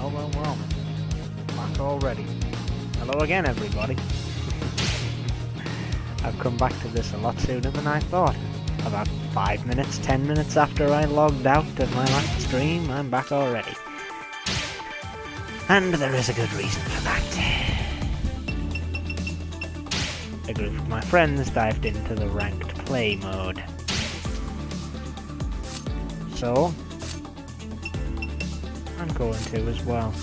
overwhelming. Back already. Hello again, everybody. I've come back to this a lot sooner than I thought. About 5 minutes, 10 minutes after I logged out of my last stream, I'm back already. And there is a good reason for that. A group of my friends dived into the ranked play mode. So, I'm going to as well.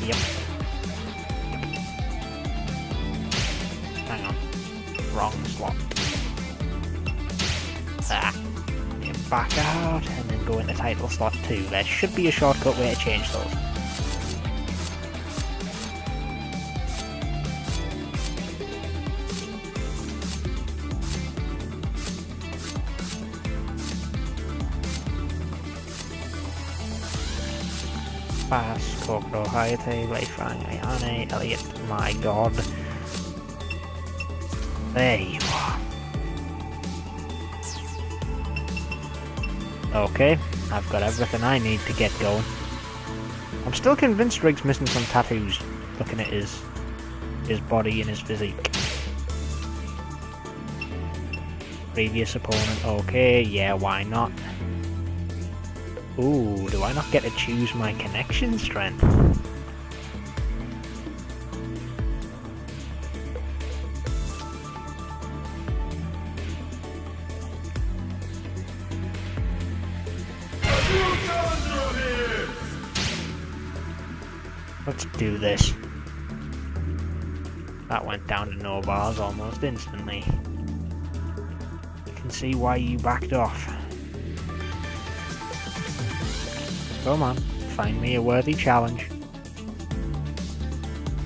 Yep. Hang on. Wrong slot. Get back out and then go into title slot 2. There should be a shortcut way to change those. Bass, Kokoro, Hayate, Leifrang, Ayane, Elliot, my god. There you are. Okay, I've got everything I need to get going. I'm still convinced Rig's missing some tattoos, looking at his body and his physique. Previous opponent, okay, yeah, why not? Ooh, do I not get to choose my connection strength? Let's do this. That went down to no bars almost instantly. You can see why you backed off. Come on, find me a worthy challenge.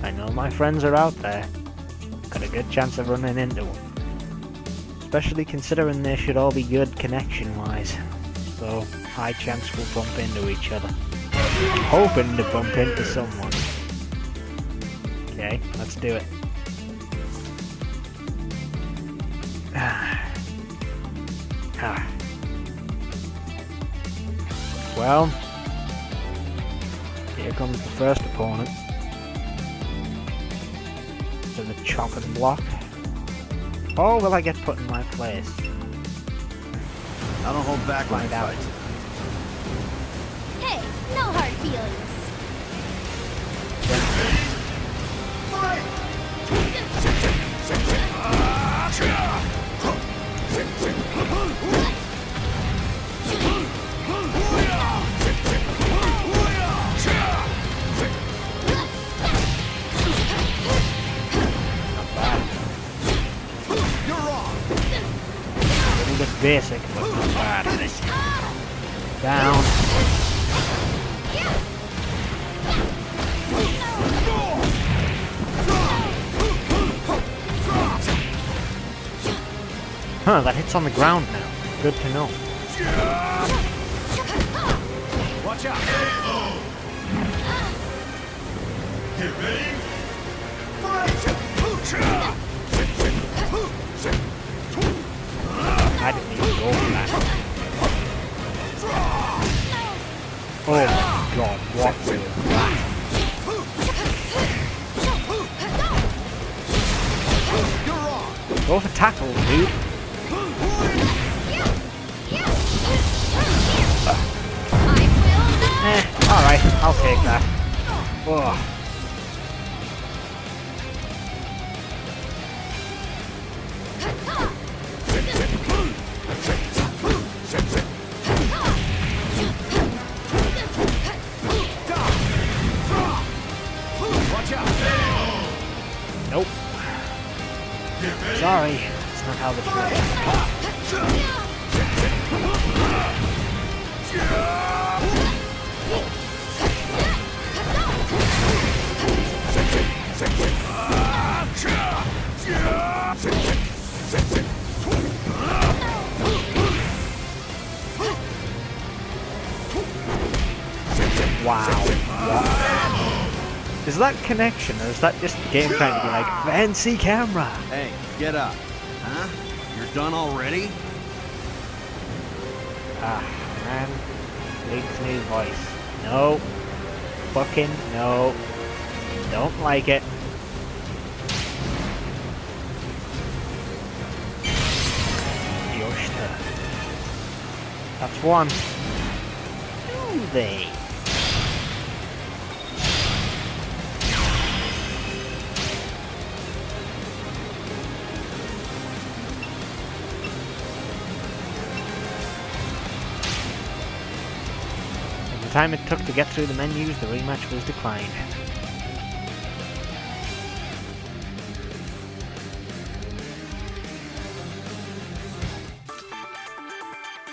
I know my friends are out there. Got a good chance of running into them. Especially considering they should all be good connection-wise. So, high chance we'll bump into each other. Hoping to bump into someone. Okay, let's do it. Well, here comes the first opponent. To the chopping block. Or will I get put in my place? I don't hold back when I Find out. fight. Hey, no hard feelings. You're wrong. A little bit basic, but not bad. Down. Huh, that hits on the ground now. Good to know. Watch out. Get ready. I didn't even go for that. Oh my god, what was that? You're wrong. Go for tackles, dude. Alright, I'll take that. Whoa. Watch out. Nope. Sorry, that's not how this works. Wow. What? Is that connection, or is that just the game trying to be like, fancy camera? Hey, get up. Huh? You're done already? Ah, man. League's new voice. No. Fucking no. Don't like it. Yoshta. That's one. Do they? In the time it took to get through the menus, the rematch was declined.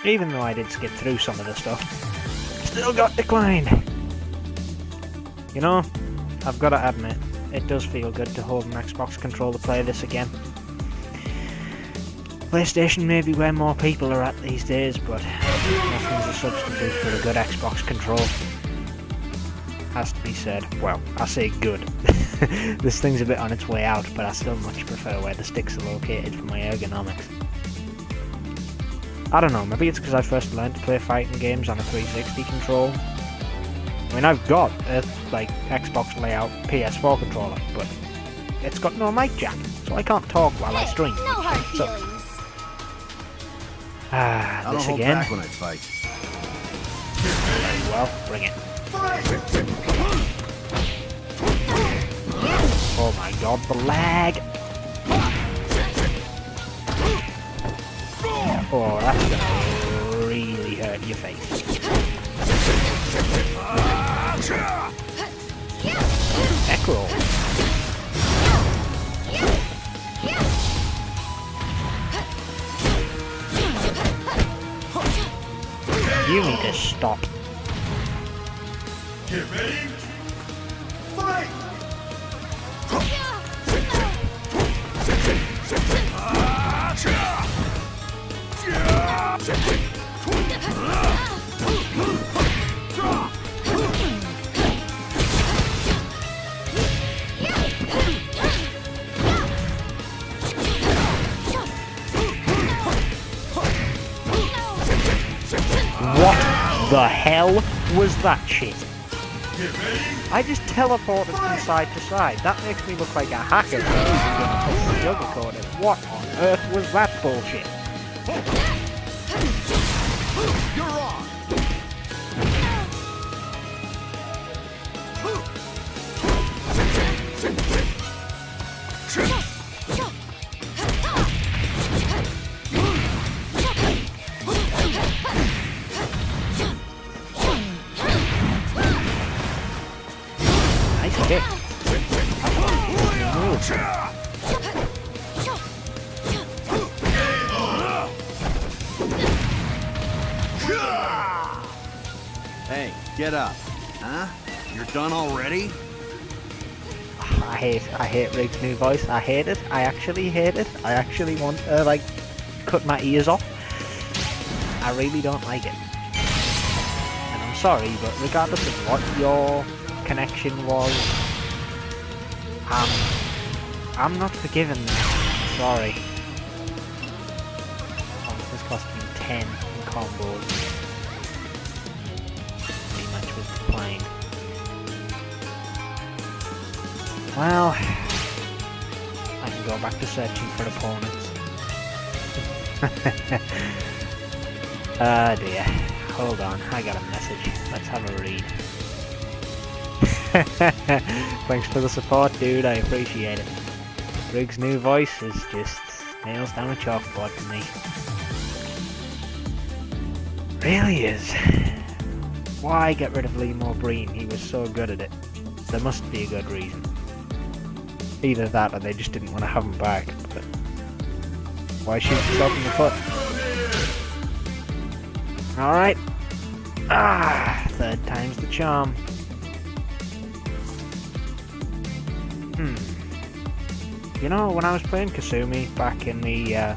Even though I did skip through some of the stuff, still got declined. You know, I've got to admit, it does feel good to hold an Xbox controller to play this again. PlayStation may be where more people are at these days, but nothing's a substitute for a good Xbox control. Has to be said. Well, I say good. This thing's a bit on its way out, but I still much prefer where the sticks are located for my ergonomics. I don't know, maybe it's because I first learned to play fighting games on a 360 control. I mean, I've got a, Xbox layout PS4 controller, but it's got no mic jack, so I can't talk while I stream. No hard feelings. I This don't hold again? back when I fight. Very well, bring it. Oh my god, the lag! Oh, that's gonna really hurt your face. Neck roll. You need to stop. Get ready. Fight! What the hell was that shit? I just teleported from side to side. That makes me look like a hacker who's going to sugarcoat it. What on earth was that bullshit? You're on. Nice kick. Hey, get up. Huh? You're done already? I hate Rig's new voice. I hate it. I actually hate it. I actually want to, cut my ears off. I really don't like it. And I'm sorry, but regardless of what your connection was, I'm not forgiving that. Sorry. Oh, this cost me 10 in combos. Rematch was declined. Well, I can go back to searching for opponents. Ah dear. Hold on, I got a message. Let's have a read. Thanks for the support, dude. I appreciate it. Rig's new voice is just nails down a chalkboard to me. Really is. Why get rid of Lee Breen? He was so good at it. There must be a good reason. Either that or they just didn't want to have him back, but why shoot yourself in the foot? Alright. Third time's the charm. You know, when I was playing Kasumi back in the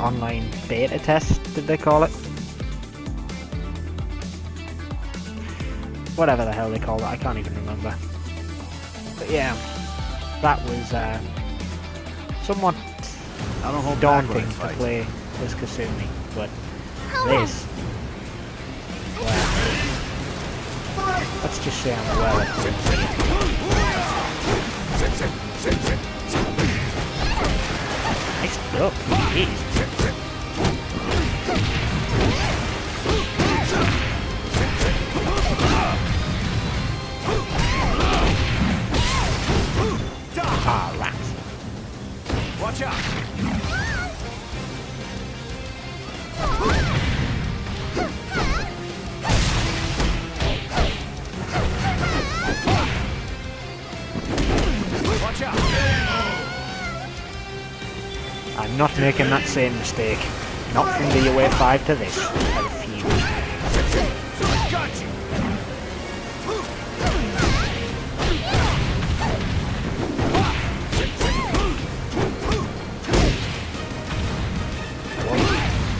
online beta test, did they call it? Whatever the hell they call it, I can't even remember. But yeah, that was somewhat I don't hold back when I daunting to fight. play as Kasumi, but this, well, let's just say I'm well equipped. Nice stuff, jeez. Ah, rats. Watch out! Watch out! I'm not making that same mistake. Not from the UA 5 to this. I refuse. Got you!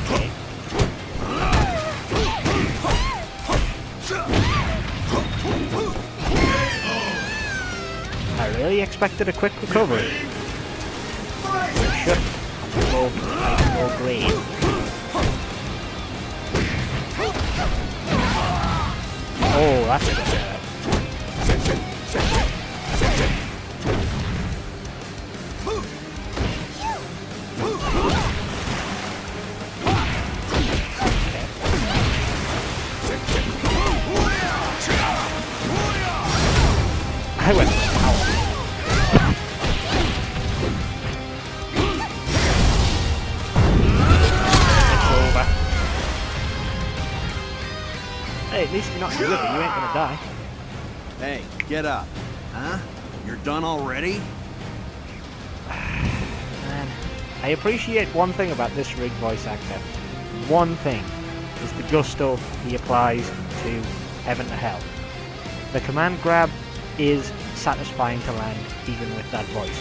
Okay. I really expected a quick recovery. Shut low grade. Oh, that's good. I went wow. It's over. Hey, at least you're not good, you ain't gonna die. Hey, get up. Huh? You're done already? Man, I appreciate one thing about this rig voice actor. One thing is the gusto he applies to Heaven to Hell. The command grab is satisfying to land even with that voice.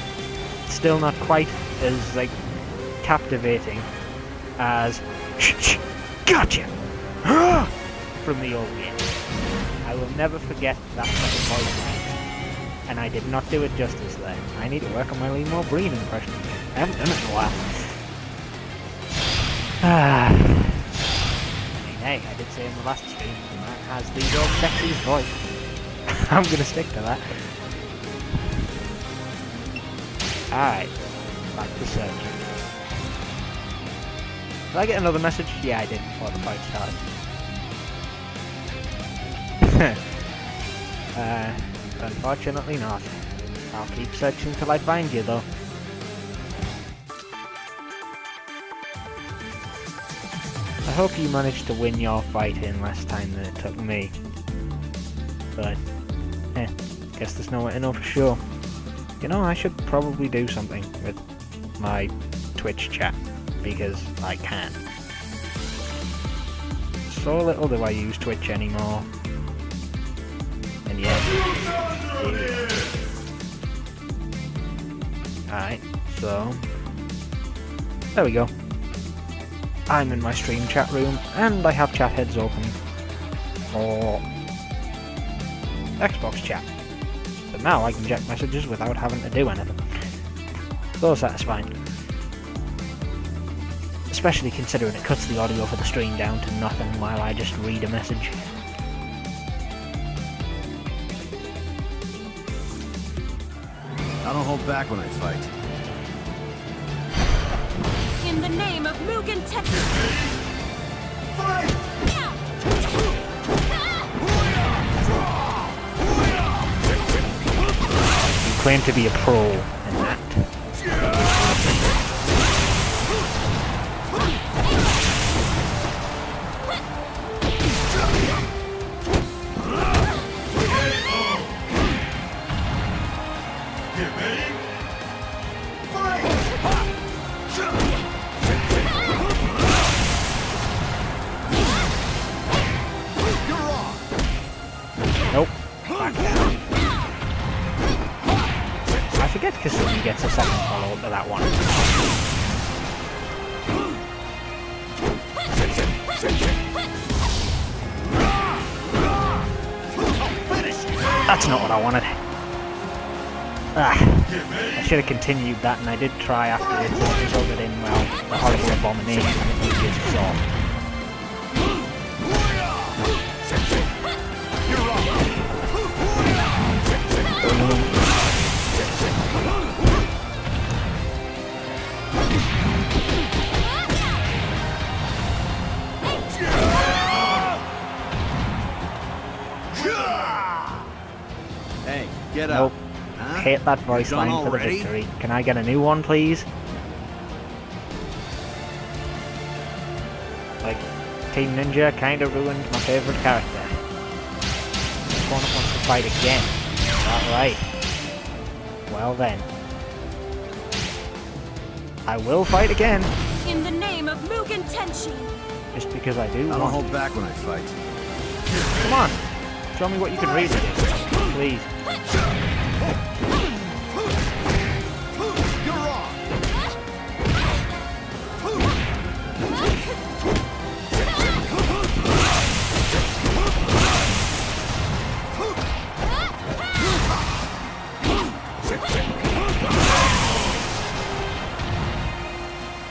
Still not quite as like captivating as gotcha from the old game. I will never forget that second voice line, and I did not do it justice there. I need to work on my Limo Breen impression. I haven't done it in a while. I mean, hey, I did say in the last stream, the man has the old sexiest voice. I'm gonna stick to that. Alright, back to searching. Did I get another message? Yeah, I did before the fight started. Unfortunately not. I'll keep searching till I find you though. I hope you managed to win your fight in less time than it took me. But, guess there's no way to know for sure. You know, I should probably do something with my Twitch chat, because I can. So little do I use Twitch anymore. And yet, here we go. Alright, so, there we go. I'm in my stream chat room, and I have chat heads open for Xbox chat. But now I can check messages without having to do anything. So satisfying. Especially considering it cuts the audio for the stream down to nothing while I just read a message. I don't hold back when I fight. In the name of Mugen Tetsu! You claim to be a pro in that. Nope. Back down. I forget That's not what I wanted. Ah, I should have continued that, and I did try after it, but it resulted in, well, the horrible abomination that we just saw. Hey, get Nope. up. Huh? Hate that voice Done line for the already? victory. Can I get a new one, please? Like, Team Ninja kinda ruined my favourite character. Opponent wants to fight again. Alright. Well then. I will fight again. In the name of Mugen Tenshin. Just because I do I don't want. hold back when I fight. Come on. Show me what you can really do. Please. You're wrong.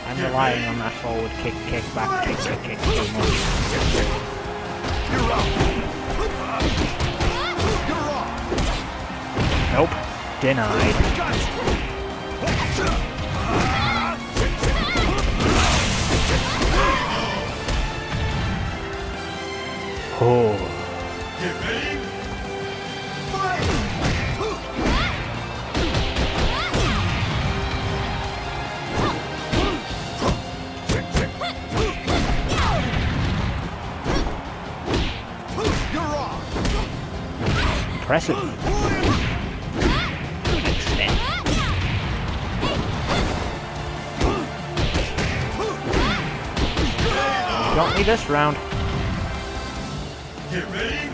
I'm relying on that forward kick, kick, back, kick, kick, kick too much. You're wrong. You're wrong. Nope. Denied. Oh. Get ready. You're wrong. Impressive. To an extent. Got me this round. Get ready.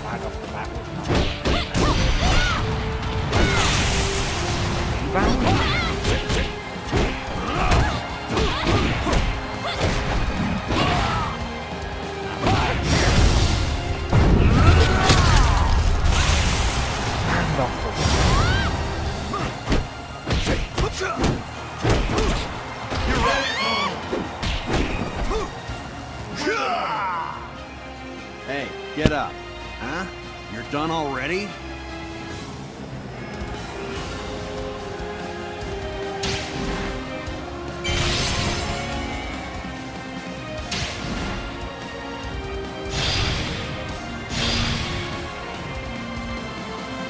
Flag off the bat was not. Rebound? And off the Hey, get up. Huh? You're done already?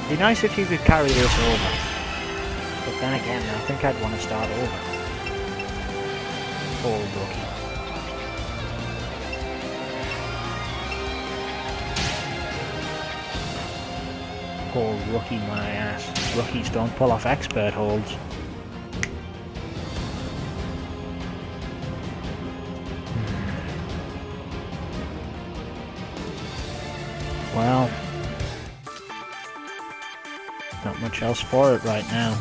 It'd be nice if you could carry this over. But then again, I think I'd want to start over. Poor rookie. Poor rookie, my ass. Rookies don't pull off expert holds. Well, not much else for it right now.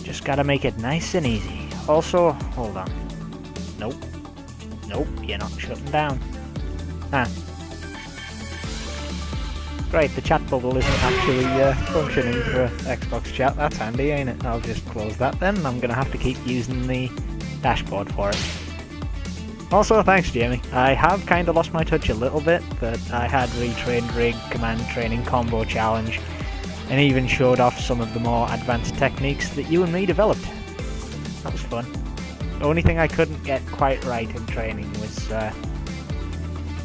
Just gotta make it nice and easy. Also, hold on. Nope. Nope, you're not shutting down. Ah. Great, the chat bubble isn't actually functioning for Xbox chat. That's handy, ain't it? I'll just close that then. I'm gonna have to keep using the dashboard for it. Also, thanks Jamie. I have kinda lost my touch a little bit, but I had retrained rig, command training, combo challenge, and even showed off some of the more advanced techniques that you and me developed. That was fun. The only thing I couldn't get quite right in training was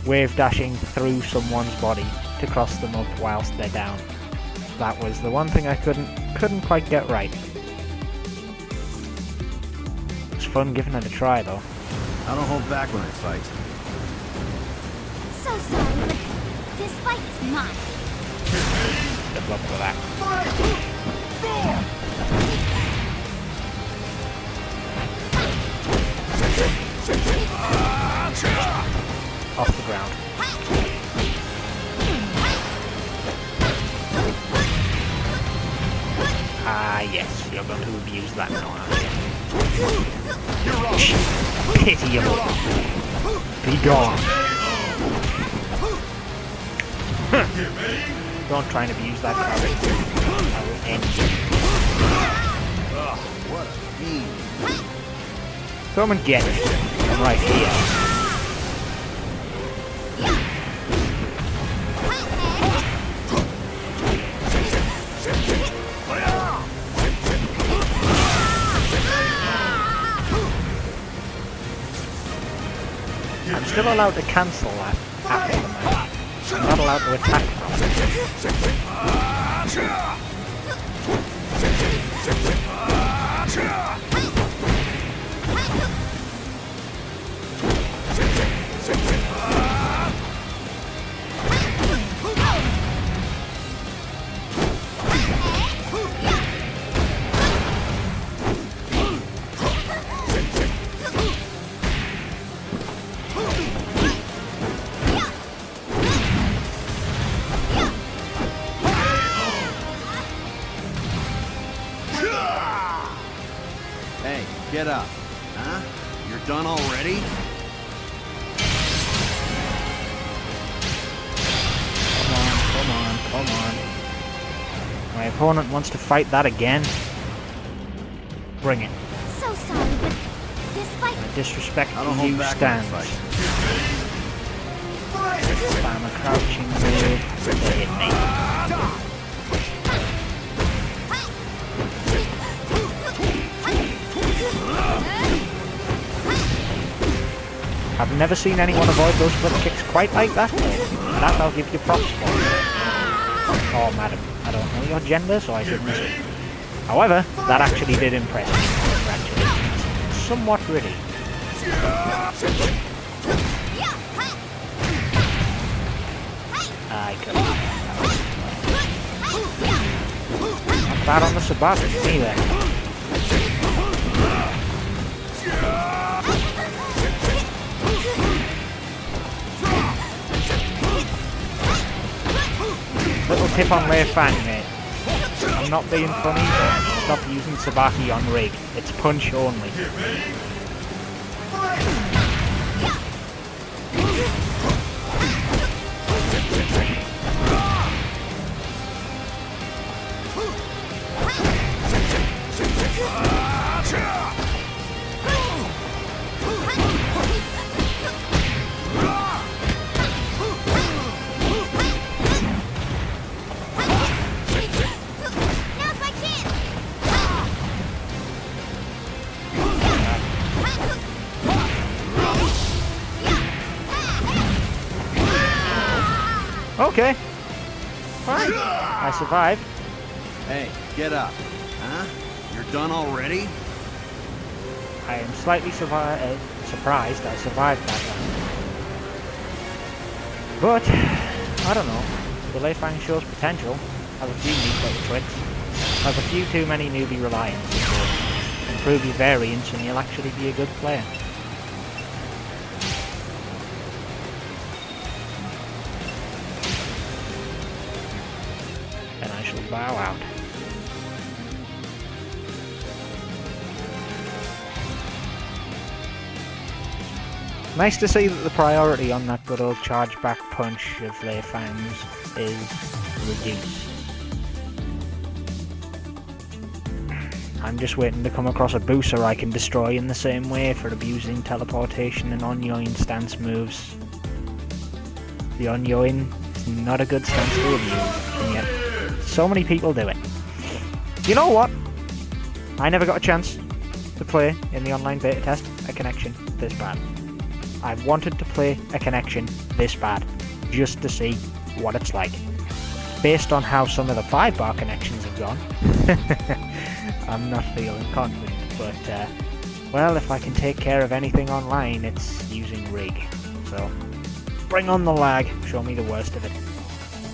wave dashing through someone's body to cross them up whilst they're down. That was the one thing I couldn't quite get right. It was fun giving it a try though. I don't hold back when I fight. So sorry, but this fight is mine. Good luck with that. Off the ground. Ah, yes, you're going to abuse that now, aren't you? Pitiable. Be gone. Don't try and abuse that character. I will end you. What a fiend. Come and get it. I'm right here. I'm still allowed to cancel that after the match. I'm not allowed to attack them. Hey, get up. Huh? You're done already? Come on. My opponent wants to fight that again. Bring it. So sorry, but this fight... Disrespect I don't to hold you back stands. when I fight. Spam a crouching move. They hit me. I've never seen anyone avoid those flip kicks quite like that. That I'll give you props for. Oh, madam, I don't know your gender, so I shouldn't assume. However, that actually did impress me. Congratulations. Somewhat really. I could. Not bad on the Sabata, either. Little tip on Lei Fang, mate. I'm not being funny, but stop using Sabaki on rig. It's punch only. Okay. Fine. I survived. Hey, get up. Huh? You're done already? I am slightly surprised I survived that time. But, I don't know. The Lei Fang shows potential. Has a few neat little tricks. Has a few too many newbie reliances. So improve your variance and you'll actually be a good player. And I shall bow out. Nice to see that the priority on that good old charge back punch of Lei Fang's is reduced. I'm just waiting to come across a booster I can destroy in the same way for abusing teleportation and on-yoin stance moves. The on-yoin is not a good stance to abuse, and yet so many people do it. You know what? I never got a chance to play in the online beta test a connection this bad. I've wanted to play a connection this bad, just to see what it's like. Based on how some of the 5-bar connections have gone, I'm not feeling confident, but, well, if I can take care of anything online, it's using rig. So, bring on the lag, show me the worst of it.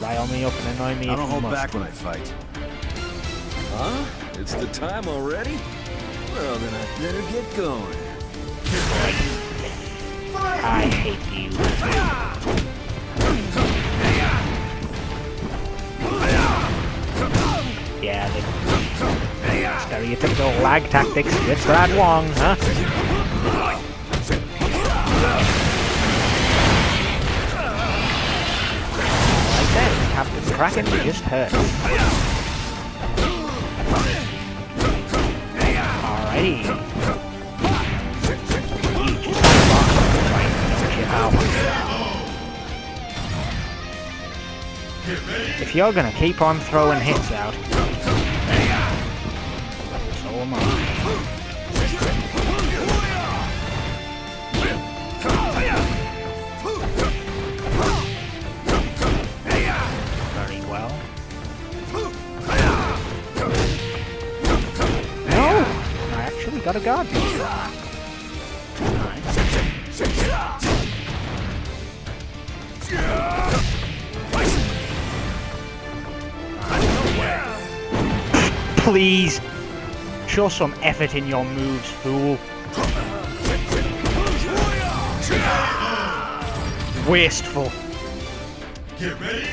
Rile me up and annoy me I if don't you hold must. back when I fight. Huh? It's the time already? Well, then I better get going. I hate you. Yeah, Stereotypical lag tactics with Brad Wong, huh? Right then, Captain Kraken just hurt. Alrighty. You just right, don't you, pal? If you're gonna keep on throwing hits out, so am I. Very well. No! I actually got a guard. Please, show some effort in your moves, fool. Wasteful. Get ready.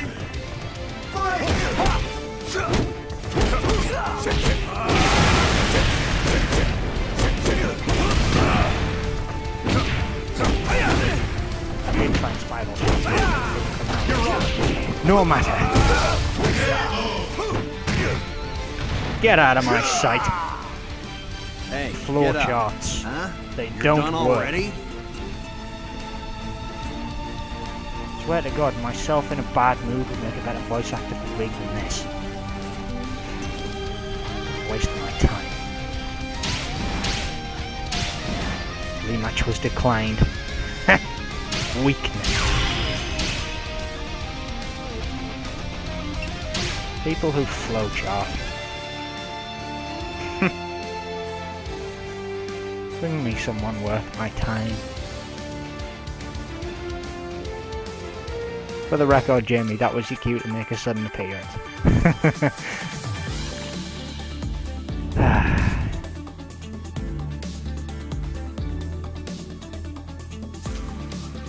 No matter. Get out of my sight. Hey, Floor get up. charts. Huh? They You're don't done work. already? Swear to God, myself in a bad mood would make a better voice actor for Rig than this. Wasting my time. Rematch was declined. Weakness. People who flowchart. Bring me someone worth my time. For the record, Jamie, that was your cue to make a sudden appearance.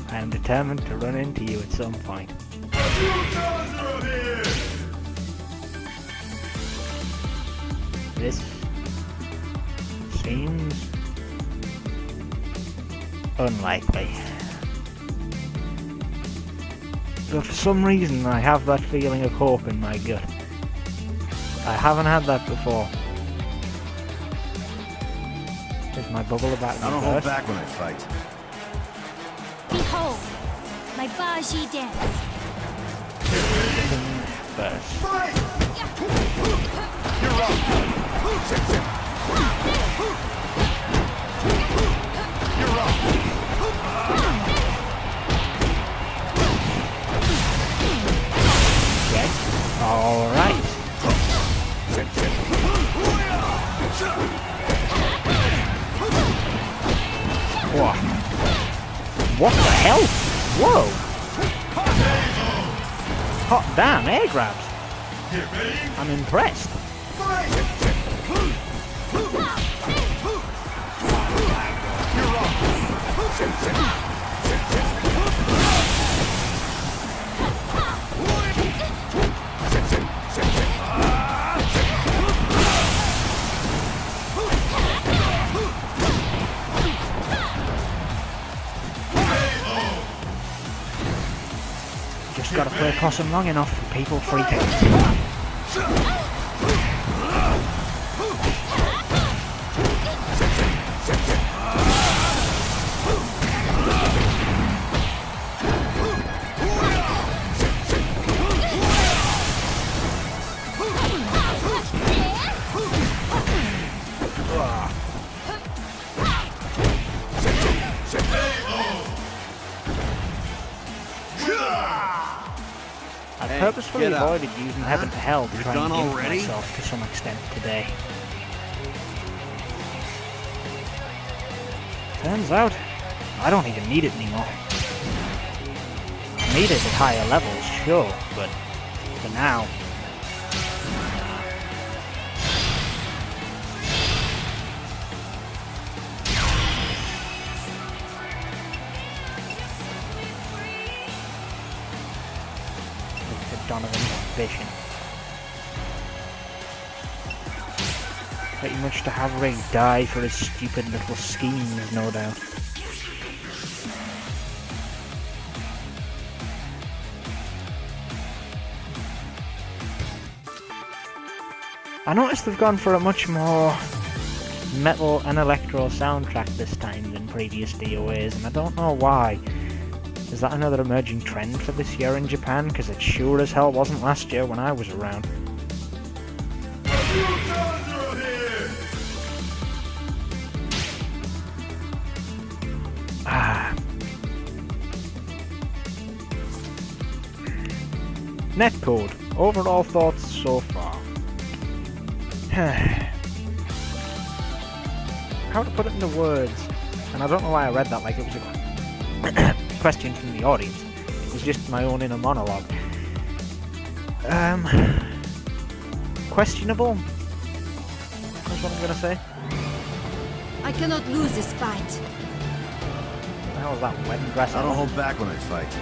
I am determined to run into you at some point. This seems unlikely. But for some reason I have that feeling of hope in my gut. I haven't had that before. Is my bubble about to I don't hold burst? back when I fight. Behold, my Baji dance. Burst. Yes. All right. Whoa. What the hell? Whoa. Hot damn, air grabs. I'm impressed. Just gotta play possum long enough for people freak out. I Hey, purposefully get up. avoided using Heaven to Hell to You're try done and gift already? myself to some extent today. Turns out, I don't even need it anymore. I need it at higher levels, sure, but for now... Donovan's vision. Pretty much to have Rig die for his stupid little schemes, no doubt. I noticed they've gone for a much more metal and electro soundtrack this time than previous DOAs, and I don't know why. Is that another emerging trend for this year in Japan? Because it sure as hell wasn't last year when I was around. Netcode. Overall thoughts so far. How to put it into words? And I don't know why I read that like it was a question from the audience. It was just my own inner monologue. Questionable? That's what I'm gonna say. I cannot lose this fight. What the hell is that wedding dress? I don't hold back when I fight.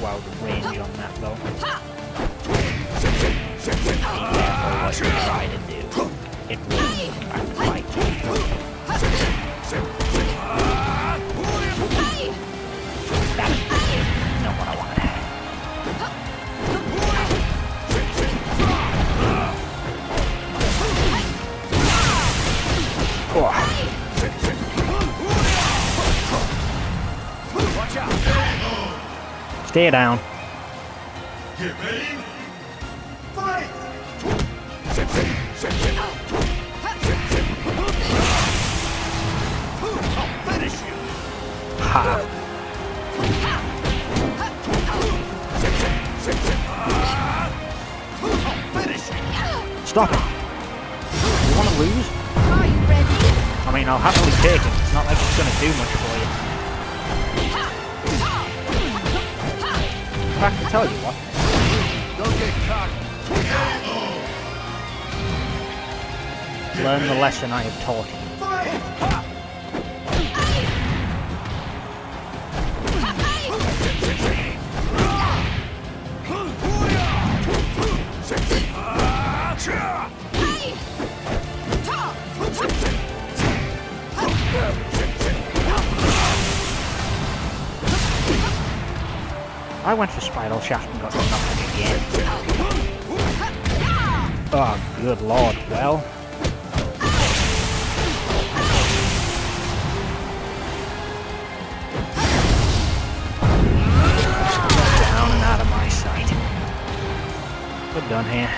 Wow, the range on that though. Be careful what you try to do. It will backbite. That's not what I wanted. Oh. Watch out! Stay down. Get ready. Fight! I'll finish you! Ha. I'll finish you! Stop it. You want to lose? Are you ready? I mean, I'll happily take it. It's not like it's going to do much for you. In fact, I tell you what. Don't get cocky. Learn the lesson I have taught you. I went for Spiral Shaft and got nothing again. Oh, good lord. Well. Down and out of my sight. We're done here.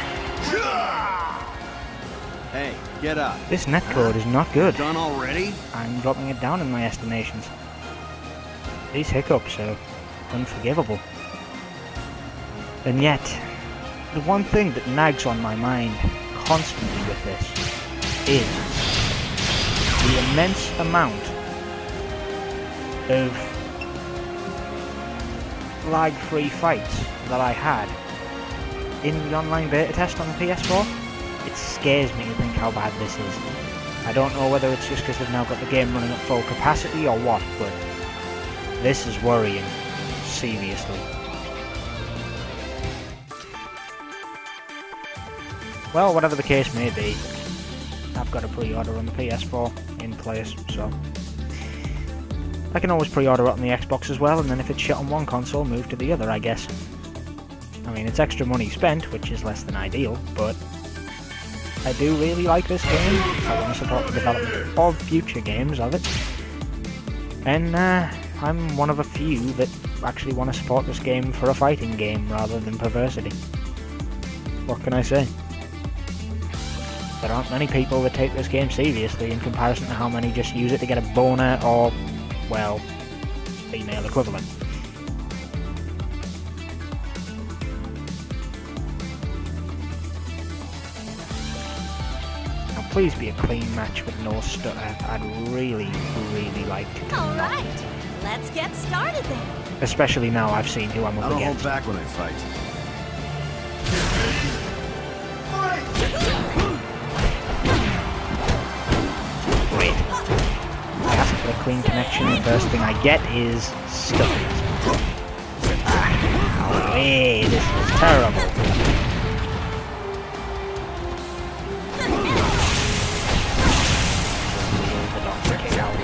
Hey, get up. This netcode is not good. Done already? I'm dropping it down in my estimations. These hiccups are unforgivable. And yet, the one thing that nags on my mind constantly with this is the immense amount of lag-free fights that I had in the online beta test on the PS4. It scares me to think how bad this is. I don't know whether it's just because they've now got the game running at full capacity or what, but this is worrying. Seriously. Well, whatever the case may be, I've got a pre-order on the PS4 in place, so I can always pre-order it on the Xbox as well, and then if it's shit on one console, move to the other, I guess. I mean, it's extra money spent, which is less than ideal, but I do really like this game. I want to support the development of future games of it, and I'm one of a few that actually want to support this game for a fighting game rather than perversity. What can I say? There aren't many people that take this game seriously in comparison to how many just use it to get a boner or, well, female equivalent. Now please be a clean match with no stutter. I'd really, really like to do All that. right, let's get started then. Especially now I've seen who I'm I up don't hold against. back when I fight. Great. I have to put a clean connection. The first thing I get is stutters. way, this is terrible. The doctor kick out.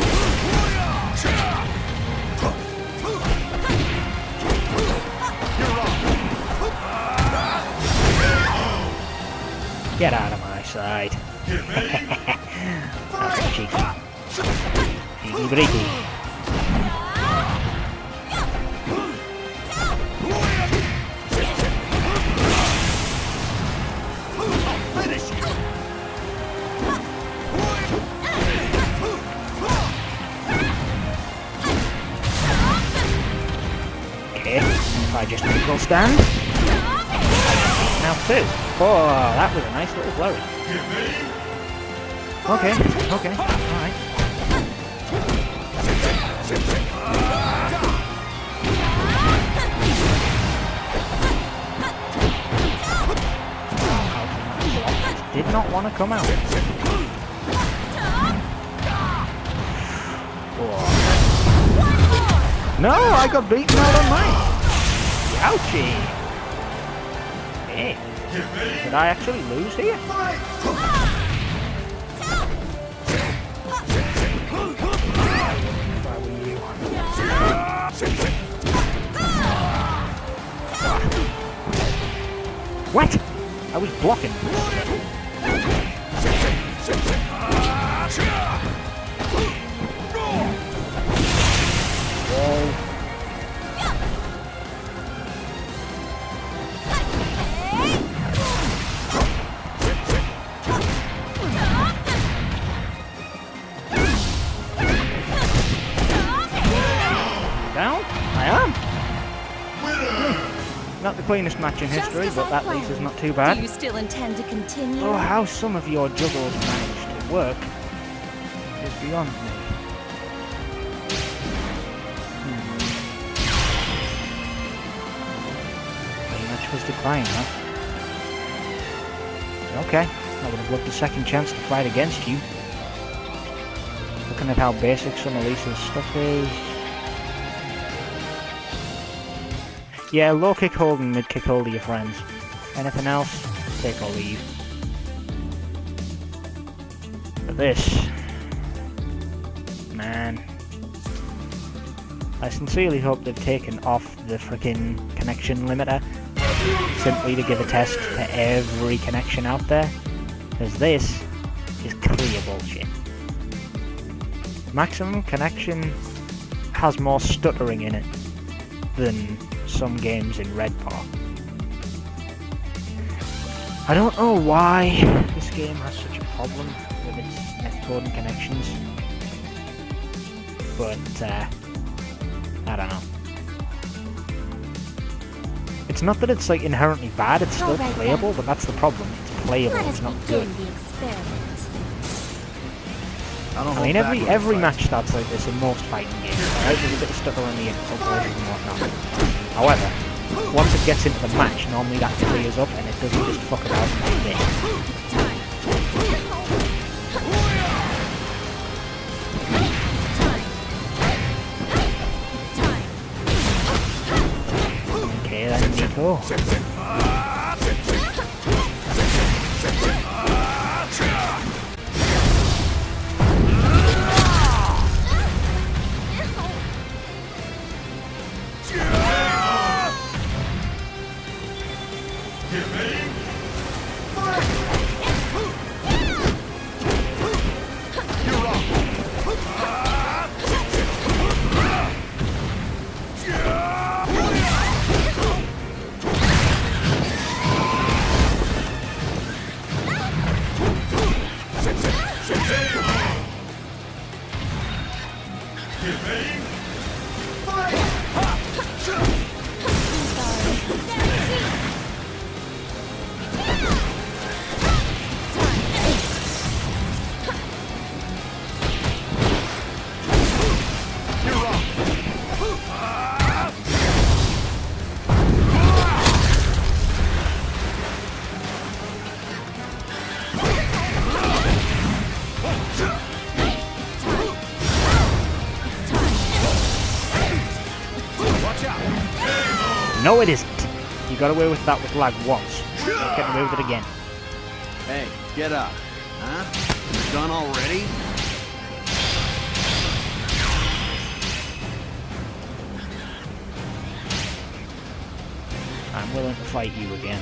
Get out of my side. That's cheeky. Cheeky breaky. Okay, if I just equal stand. Now 2. Oh, that was a nice little flurry. Okay, okay, alright. Did not want to come out. Oh. No, I got beaten out on mine. Ouchie. Hey, did I actually lose here? What? I was blocking. Down? I am. Not the cleanest match in history, but at least it's not too bad. Do you still intend to continue? Oh, how some of your juggles managed to work is beyond me. Match was declined, huh? Okay, I would have loved a second chance to fight against you. Looking at how basic some of Lisa's stuff is. Yeah, low kick hold and mid kick hold are your friends. Anything else, take or leave. But this... man... I sincerely hope they've taken off the frickin' connection limiter simply to give a test to every connection out there, because this is clear bullshit. Maximum connection has more stuttering in it than some games in Red Paw. I don't know why this game has such a problem with its netcode and connections, but I don't know. It's not that it's like inherently bad, it's still playable, but that's the problem. It's playable, it's not good. I mean, every match starts like this in most fighting games, right? There's a bit of stutter on the incorporation and whatnot. However, once it gets into the match, normally that clears up and it doesn't just fuck about like this. Okay, then Nico. No, it isn't. got away with that with lag once. Not getting away with it again. Hey, get up. Huh? You're done already? I'm willing to fight you again.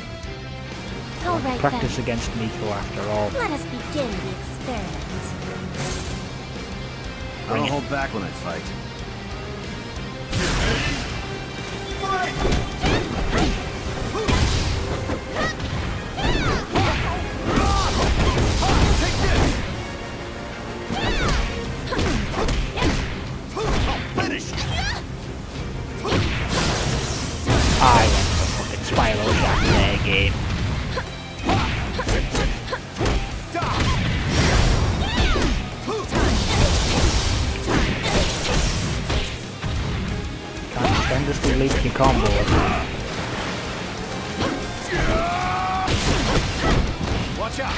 All right Practice then. against Miko after all. Let us begin the experiment. I don't hold back when I fight. I went for fucking Spyro Jack there, game. Can't tremendously leak your combo. Watch out!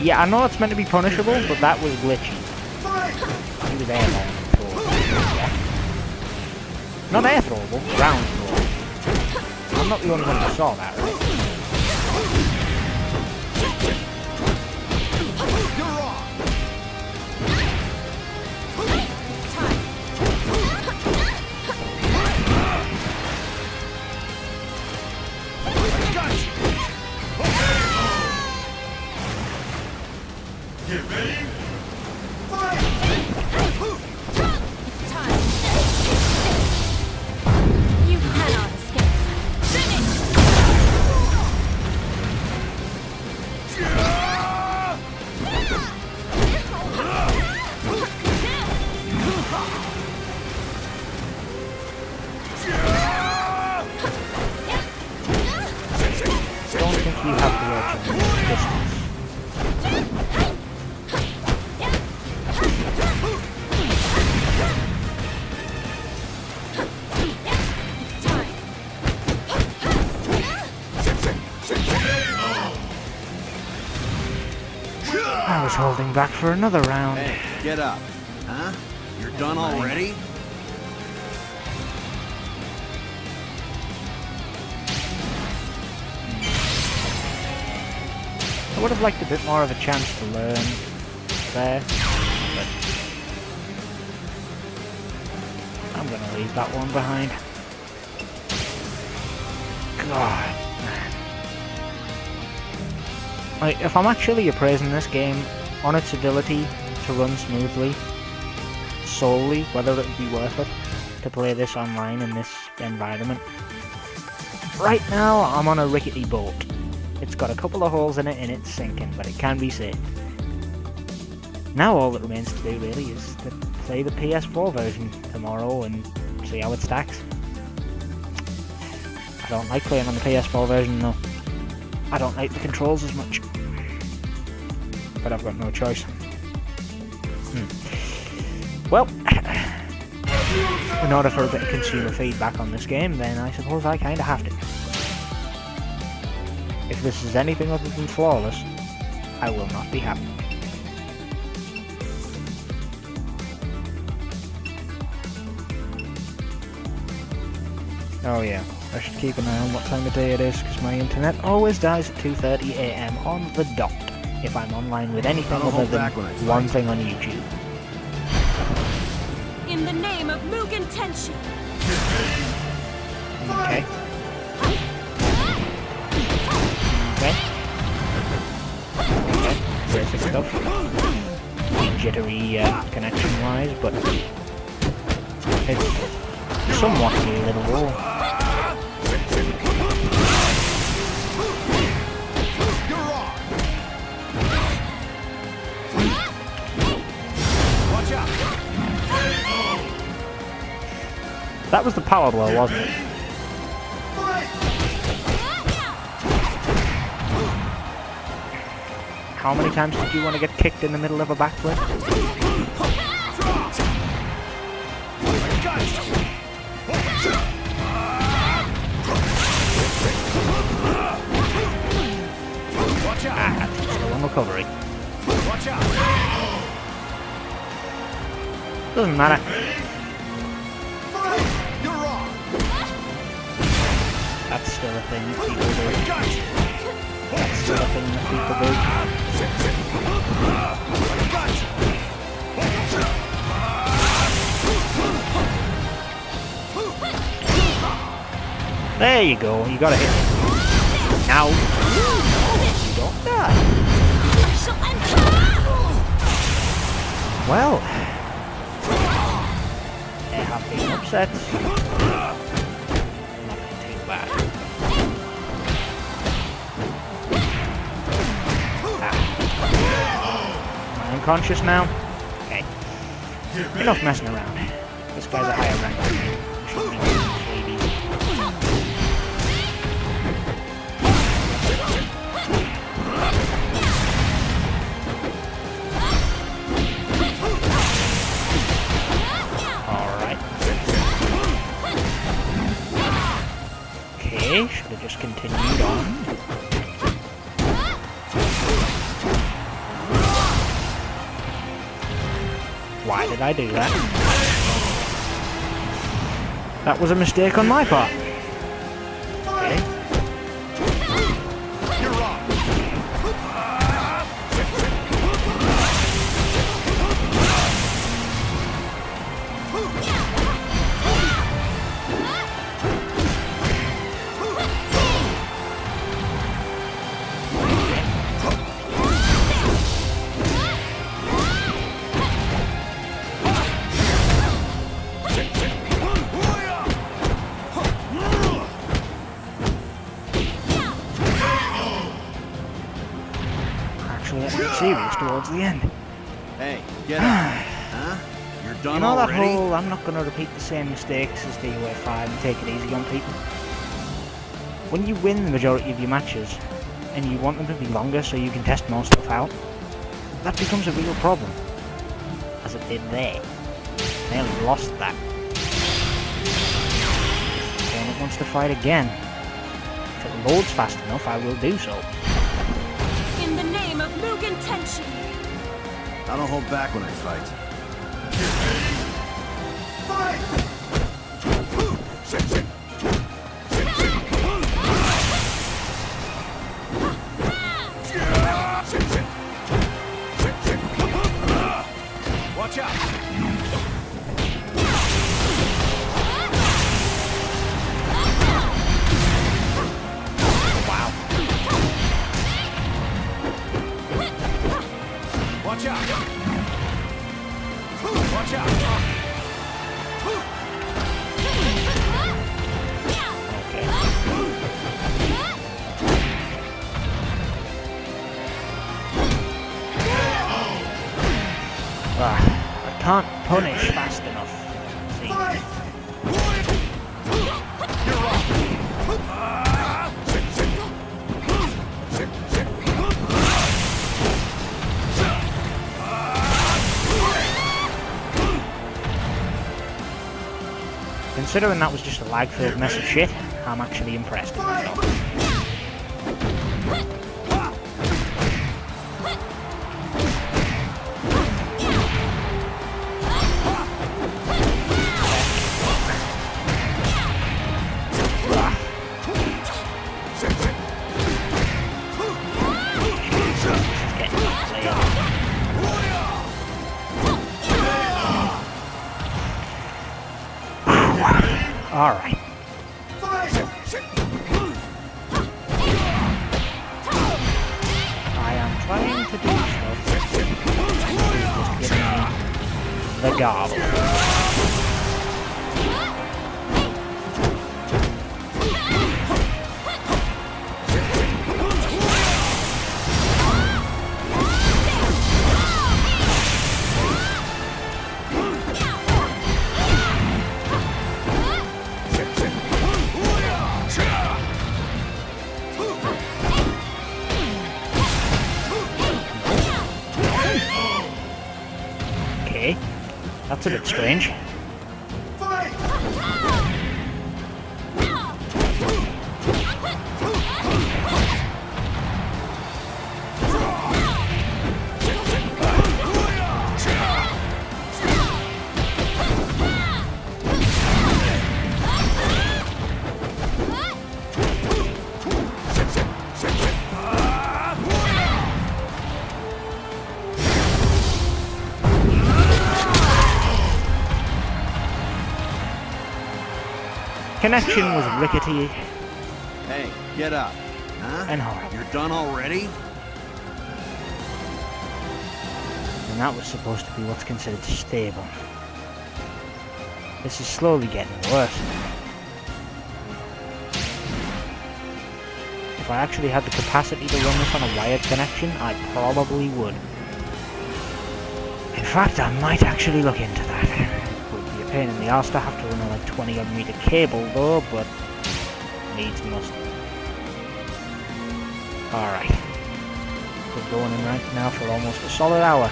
Yeah, I know it's meant to be punishable, but that was glitchy. He was airborne. Not air throwable, ground throwable. I'm not the only one who saw that, right? You're wrong! Got you! Get ready. Fight! It's time. You cannot escape. Don't think you have the edge on this distance. I was holding back for another round. Hey, get up. Huh? You're done already? I would have liked a bit more of a chance to learn there, but I'm gonna leave that one behind. God, man. Like, if I'm actually appraising this game on its ability to run smoothly, solely, whether it would be worth it to play this online in this environment, right now I'm on a rickety boat. It's got a couple of holes in it and it's sinking, but it can be saved. Now all that remains to do really is to play the PS4 version tomorrow and see how it stacks. I don't like playing on the PS4 version though. I don't like the controls as much. But I've got no choice. Well, in order for a bit of consumer feedback on this game, then I suppose I kinda have to. If this is anything other than flawless, I will not be happy. Oh yeah, I should keep an eye on what time of day it is, because my internet always dies at 2:30 AM on the dot, if I'm online with anything other than one thing on YouTube. In the name of Mugen Tenshin. Okay. Okay. Okay, basic stuff. Jittery connection-wise, but it's somewhat livable. You're wrong! Watch out! That was the power blow, wasn't it? How many times did you want to get kicked in the middle of a backflip? Watch out! Ah, still on recovery. Watch out! Doesn't matter. You're wrong! That's still a thing that people do. That's still a thing that people do. There you go, you gotta hit it. Now, you don't die. Well, they have been upset. Nothing too bad. Am I unconscious now? Okay. Enough messing around. This guy's a higher rank than me. Should be shady. Should have just continued on. Why did I do that? That was a mistake on my part. Okay. Serious towards the end. Hey, get up. Huh? You're done You know that already? whole I'm not going to repeat the same mistakes as the UA5 and take it easy on people? When you win the majority of your matches and you want them to be longer so you can test more stuff out, that becomes a real problem. As it did there. They lost that. Opponent wants to fight again. If it loads fast enough, I will do so. In the name of Mugen Tenshin. I don't hold back when I fight. Watch out! Wow. Watch out! Watch out! I can't punish fast enough. See? Considering that was just a lag-filled mess of shit, I'm actually impressed with myself. Alright. I am trying to do stuff. Just give me the gobble. That's a bit strange. Connection was rickety Hey, get up. Huh? and horrible. You're done already? And that was supposed to be what's considered stable. This is slowly getting worse. If I actually had the capacity to run this on a wired connection, I probably would. In fact, I might actually look into that. It would be a pain in the arse to have to run a like 20 odd meter cable though, but needs must. Alright. We're going in ranked now for almost a solid hour.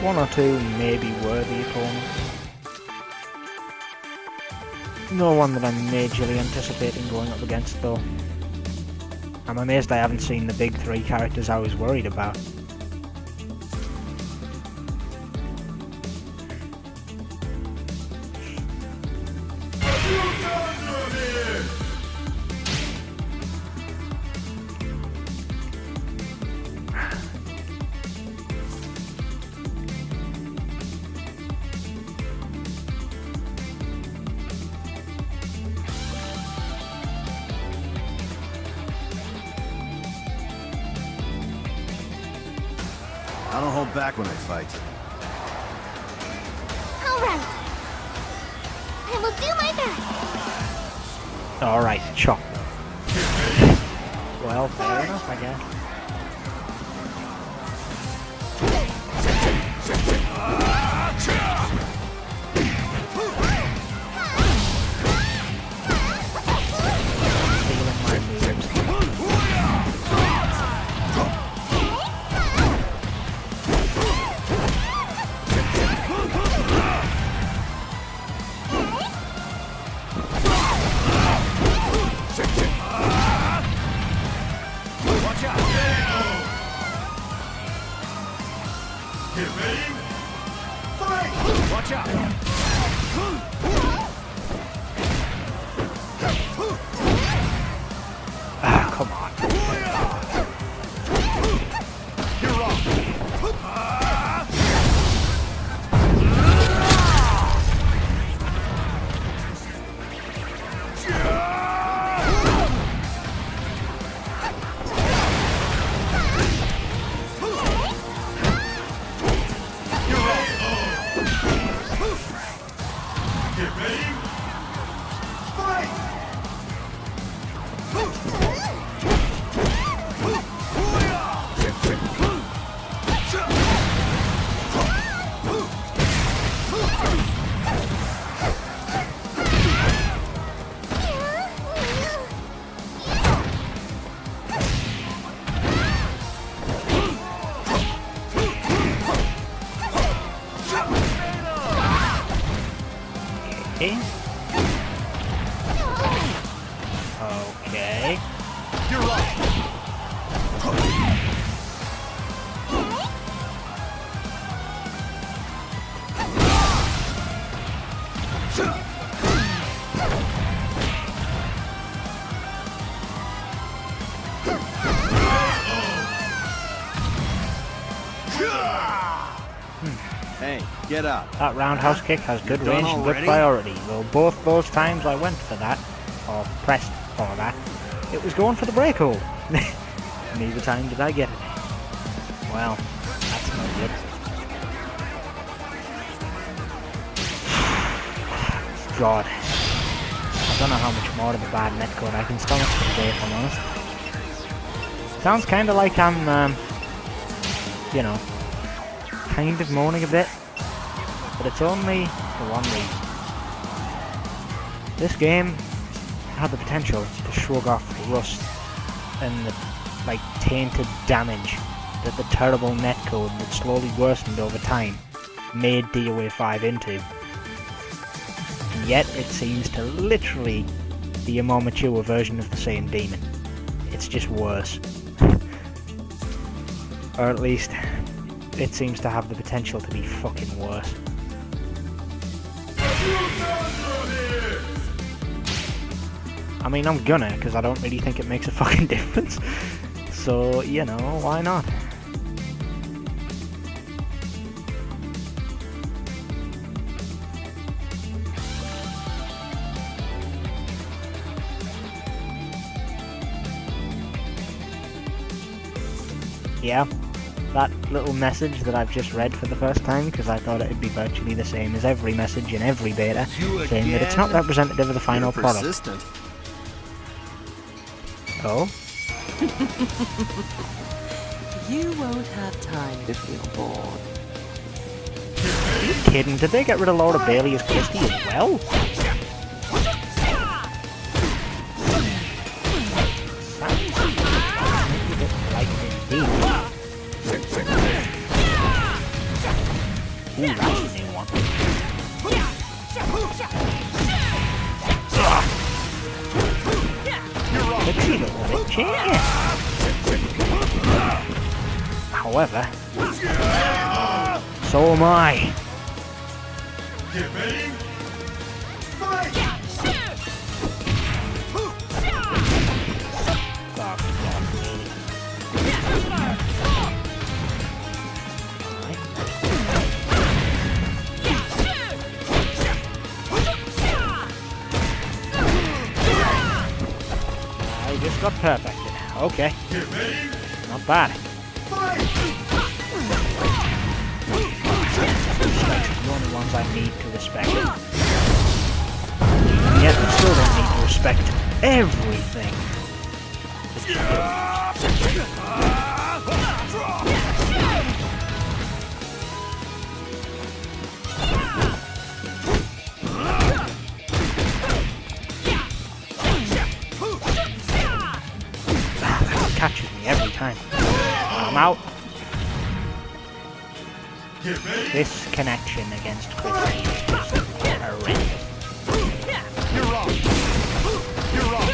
One or two maybe worthy opponents. No one that I'm majorly anticipating going up against though. I'm amazed I haven't seen the big three characters I was worried about. I don't hold back when I fight. All right. I will do my best. Alright, chop. Well, fair enough, I guess. Stealing my moves. Get ready. Fight! Watch out! Ah, come on. You're wrong. Get ready. Fight! Okay. Okay. You're wrong. Hey, get up. That roundhouse kick has good You're done range and good already? priority, though both those times I went for that, or pressed for that, it was going for the break hold. Neither time did I get it. Well, that's no good. God. I don't know how much more of a bad netcode I can stomach for today, if I'm honest. Sounds kinda like I'm, you know, kind of moaning a bit, but it's only for one reason. This game had the potential to shrug off rust and the like tainted damage that the terrible netcode that slowly worsened over time made DOA 5 into. And yet it seems to literally be a more mature version of the same demon. It's just worse. Or at least it seems to have the potential to be fucking worse. I mean, I'm gonna, because I don't really think it makes a fucking difference. So, you know, why not? yeah, that little message that I've just read for the first time, because I thought it'd be virtually the same as every message in every beta, saying that it's not representative of the final product. Persistent. Oh? You won't have time to feel bored. Are you kidding? Did they get rid of Laura Bailey as Christy as well? Ooh, that's a new one. Pixie little bitch, yeah. However, so am I. Get ready. Fight! I just got perfected. Okay, Get ready. not bad. Fight! Strikes are the only ones I need to respect. And yet I still don't need to respect everything. Catches me every time. I'm out. Get ready. This connection against Christy is just horrendous. You're off. You're off.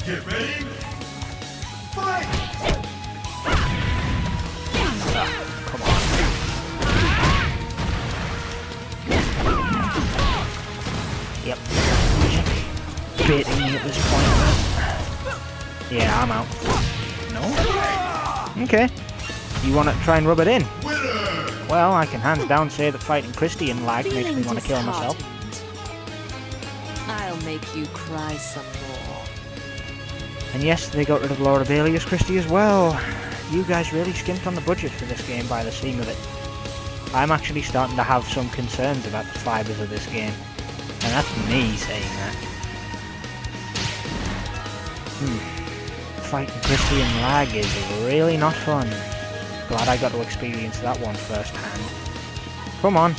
Get ready. Fight! Come on. Yep. Baiting me at this point. Yeah, I'm out. No? Okay. You want to try and rub it in? Winner! Well, I can hands down say that fighting Christy in lag makes me want to kill myself. I'll make you cry some more. And yes, they got rid of Laura Bailey as Christy as well. You guys really skimped on the budget for this game by the seam of it. I'm actually starting to have some concerns about the fibers of this game. And that's me saying that. Fighting Christy in lag is really not fun. Glad I got to experience that one firsthand. Come on.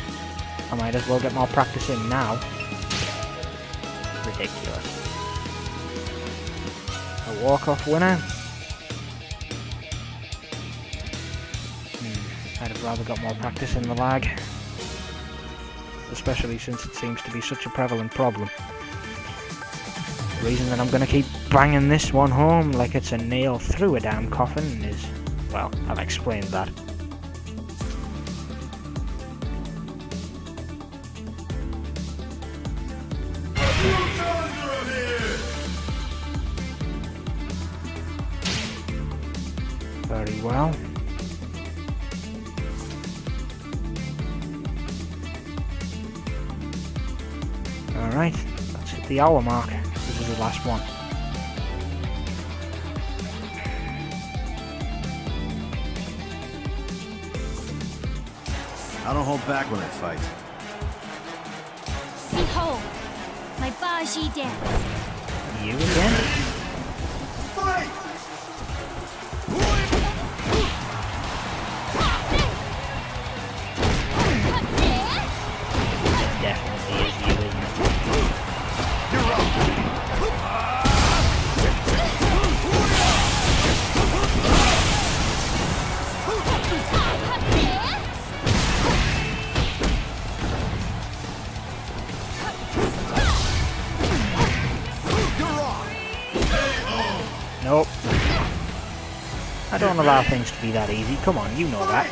I might as well get more practice in now. Ridiculous. A walk-off winner? I'd have rather got more practice in the lag. Especially since it seems to be such a prevalent problem. The reason that I'm going to keep banging this one home like it's a nail through a damn coffin is, well, I've explained that. Very well. Alright, let's hit the hour mark. This is the last one. I don't hold back when I fight. Behold, my Baji dance. You again? Fight! Definitely is you, isn't it? You're up. Nope. I don't allow things to be that easy. Come on, you know that.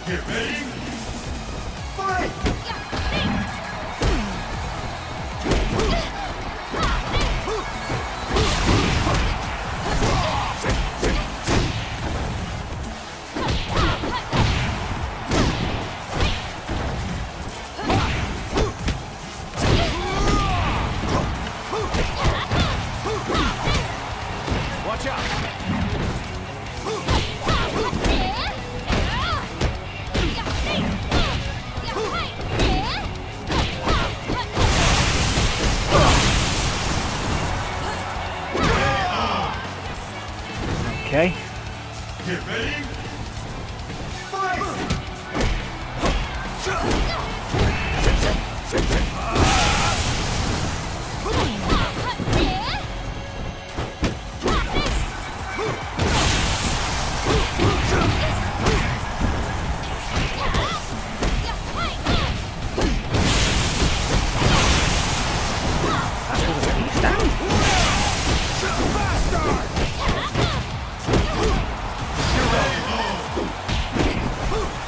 Get ready. Fight! Watch out! Okay. Get ready. Fight!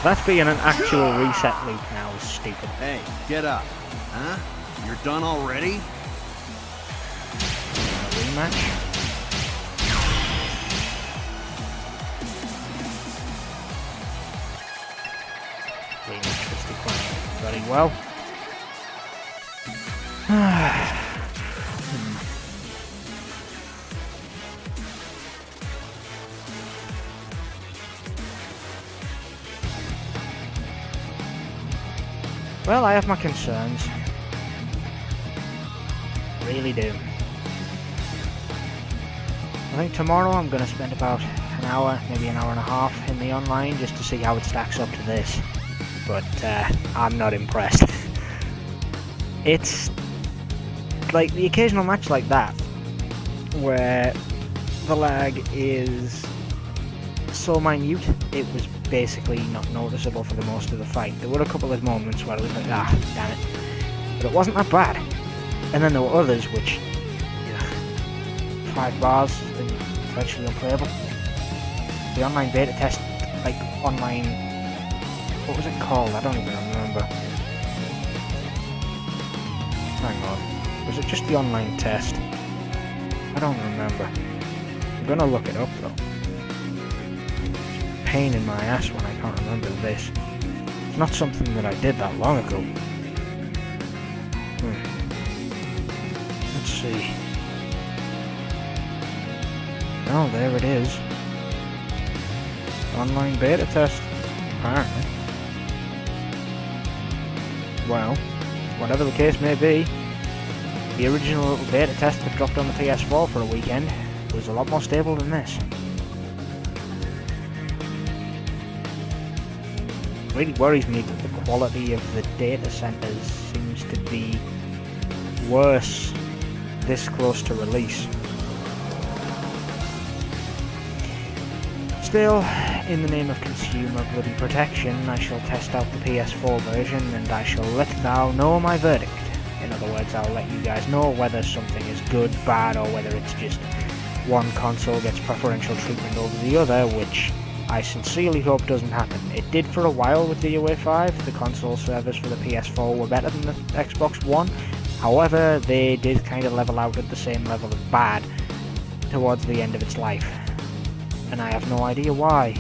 That's being an actual reset loop now is stupid. Hey, get up. Huh? You're done already? Rematch. Rematch was declined very well. Well, I have my concerns. Really do. I think tomorrow I'm going to spend about an hour, maybe an hour and a half in the online just to see how it stacks up to this. But I'm not impressed. It's like the occasional match like that where the lag is so minute it was basically not noticeable for the most of the fight. There were a couple of moments where I was like, ah, damn it. But it wasn't that bad. And then there were others which, 5 bars and virtually unplayable. The online beta test, like online, what was it called? I don't even remember. Hang on. Was it just the online test? I don't remember. I'm gonna look it up though. Pain in my ass when I can't remember this. It's not something that I did that long ago. Let's see. Oh, there it is. Online beta test. Apparently. Well, whatever the case may be, the original beta test that dropped on the PS4 for a weekend was a lot more stable than this. It really worries me that the quality of the data centers seems to be worse this close to release. Still, in the name of consumer bloody protection, I shall test out the PS4 version and I shall let thou know my verdict. In other words, I'll let you guys know whether something is good, bad, or whether it's just one console gets preferential treatment over the other, which I sincerely hope doesn't happen. It did for a while with the UA5. The console servers for the PS4 were better than the Xbox One. However, they did kind of level out at the same level of bad towards the end of its life. And I have no idea why.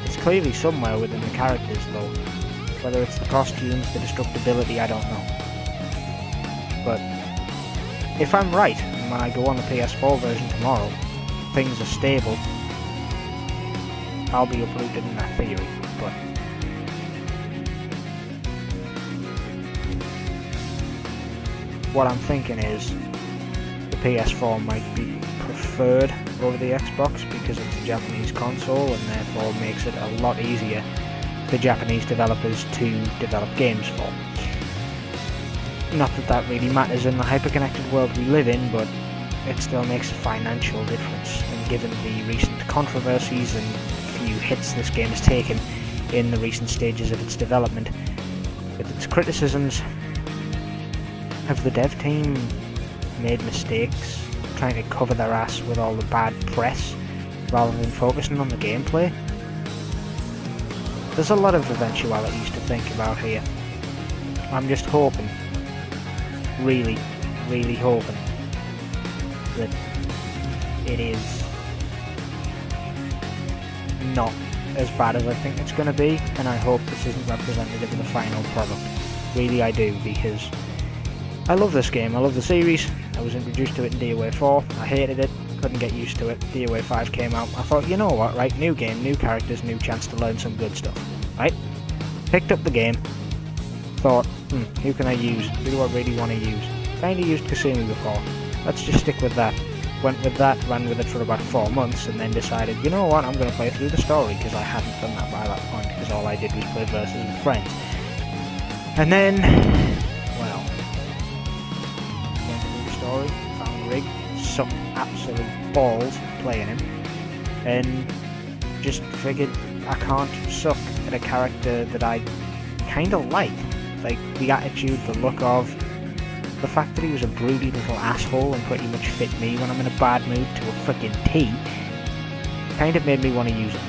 It's clearly somewhere within the characters though. Whether it's the costumes, the destructibility, I don't know. But if I'm right, and when I go on the PS4 version tomorrow, things are stable, I'll be uprooted in that theory, but what I'm thinking is the PS4 might be preferred over the Xbox because it's a Japanese console and therefore makes it a lot easier for Japanese developers to develop games for. Not that that really matters in the hyper-connected world we live in, but it still makes a financial difference, and given the recent controversies and few hits this game has taken in the recent stages of its development, with its criticisms, have the dev team made mistakes trying to cover their ass with all the bad press rather than focusing on the gameplay. There's a lot of eventualities to think about here. I'm just hoping, really, really hoping, that it is not as bad as I think it's going to be, and I hope this isn't representative of the final product. Really I do, because I love this game, I love the series. I was introduced to it in DOA 4, I hated it, couldn't get used to it. DOA 5 came out, I thought, you know what, right, new game, new characters, new chance to learn some good stuff, right? Picked up the game, thought, who can I use? Who do I really want to use? Kinda used Kasumi before, let's just stick with that. Went with that, ran with it for about 4 months, and then decided, you know what, I'm going to play through the story, because I hadn't done that by that point, because all I did was play versus with friends. And then, well, went through the story, found Rig, sucked absolute balls playing him, and just figured I can't suck at a character that I kind of like the attitude, the look of, the fact that he was a broody little asshole and pretty much fit me when I'm in a bad mood to a freaking T, kind of made me want to use him.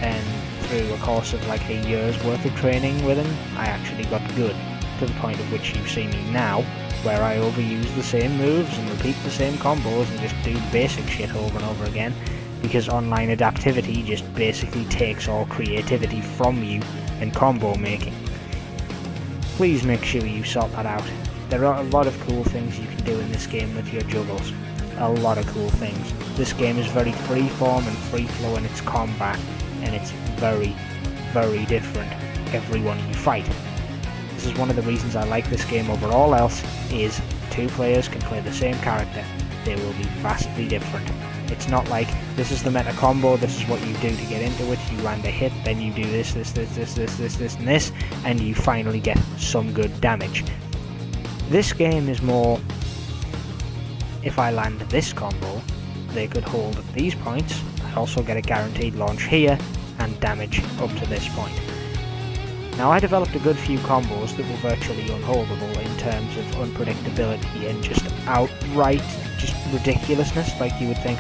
And through a course of like a year's worth of training with him, I actually got good, to the point at which you see me now, where I overuse the same moves and repeat the same combos and just do basic shit over and over again, because online adaptivity just basically takes all creativity from you in combo making. Please make sure you sort that out. There are a lot of cool things you can do in this game with your juggles. A lot of cool things. This game is very freeform and free flow in its combat, and it's very, very different everyone you fight. This is one of the reasons I like this game over all else, is 2 players can play the same character. They will be vastly different. It's not like, this is the meta combo, this is what you do to get into it, you land a hit, then you do this, and this, and you finally get some good damage. This game is more, if I land this combo, they could hold at these points, I also get a guaranteed launch here, and damage up to this point. Now I developed a good few combos that were virtually unholdable in terms of unpredictability and just outright just ridiculousness. Like you would think,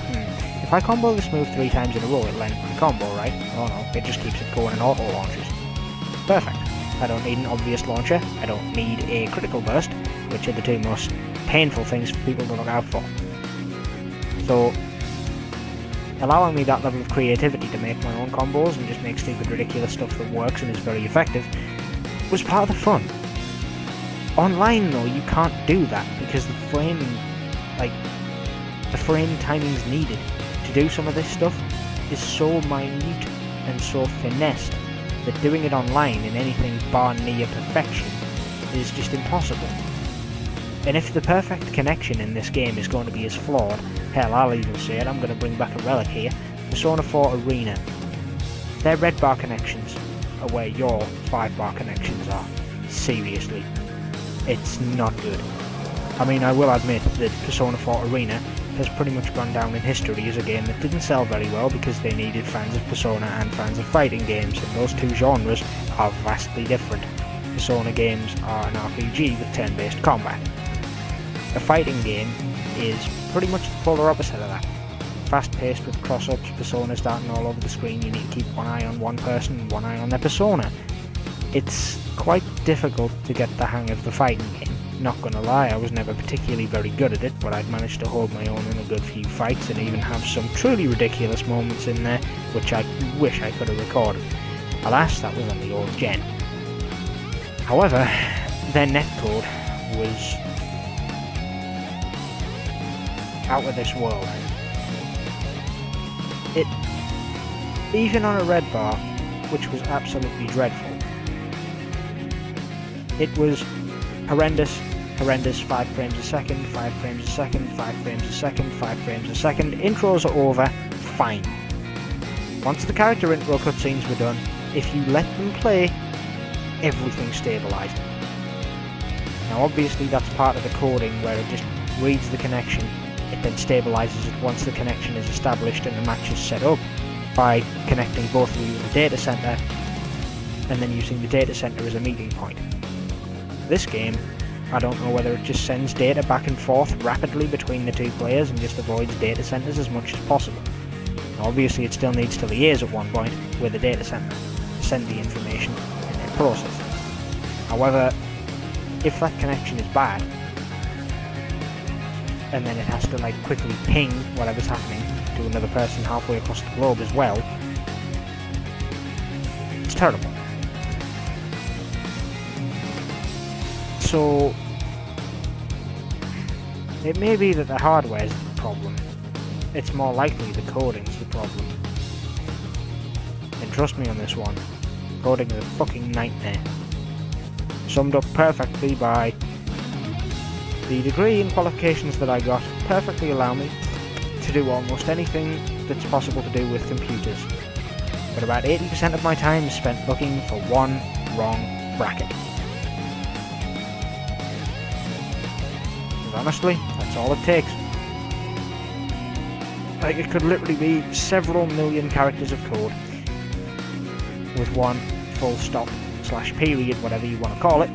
if I combo this move 3 times in a row, it'll end my combo, right? Oh no, it just keeps it going in auto launches. Perfect. I don't need an obvious launcher, I don't need a critical burst, which are the 2 most painful things for people to look out for. So, allowing me that level of creativity to make my own combos and just make stupid ridiculous stuff that works and is very effective was part of the fun. Online though, you can't do that because the frame timings needed to do some of this stuff is so minute and so finessed that doing it online in anything bar near perfection is just impossible. And if the perfect connection in this game is going to be as flawed, hell, I'll even say it, I'm going to bring back a relic here, Persona 4 Arena. Their red bar connections are where your 5 bar connections are. Seriously. It's not good. I mean, I will admit that Persona 4 Arena has pretty much gone down in history as a game that didn't sell very well because they needed fans of Persona and fans of fighting games, and those 2 genres are vastly different. Persona games are an RPG with turn-based combat. A fighting game is pretty much the polar opposite of that. Fast-paced with cross-ups, personas darting all over the screen, you need to keep one eye on one person and one eye on their persona. It's quite difficult to get the hang of the fighting game. Not gonna lie, I was never particularly very good at it, but I'd managed to hold my own in a good few fights and even have some truly ridiculous moments in there, which I wish I could have recorded. Alas, that was on the old gen. However, their netcode was out of this world. It, even on a red bar, which was absolutely dreadful, it was horrendous, 5 frames a second, 5 frames a second, 5 frames a second, 5 frames a second, intros are over, fine. Once the character intro cutscenes were done, if you let them play, everything stabilized. Now obviously that's part of the coding where it just reads the connection, it then stabilizes it once the connection is established and the match is set up by connecting both of you to the data center and then using the data center as a meeting point. This game, I don't know whether it just sends data back and forth rapidly between the 2 players and just avoids data centers as much as possible. Obviously it still needs to liaise at one point with the data center to send the information and then process it. However, if that connection is bad, and then it has to like quickly ping whatever's happening to another person halfway across the globe as well, it's terrible. So it may be that the hardware is the problem. It's more likely the coding's the problem. And trust me on this one, coding is a fucking nightmare. Summed up perfectly by the degree and qualifications that I got perfectly allow me to do almost anything that's possible to do with computers. But about 80% of my time is spent looking for one wrong bracket. And honestly, that's all it takes. Like, it could literally be several million characters of code with one full stop / period, whatever you want to call it,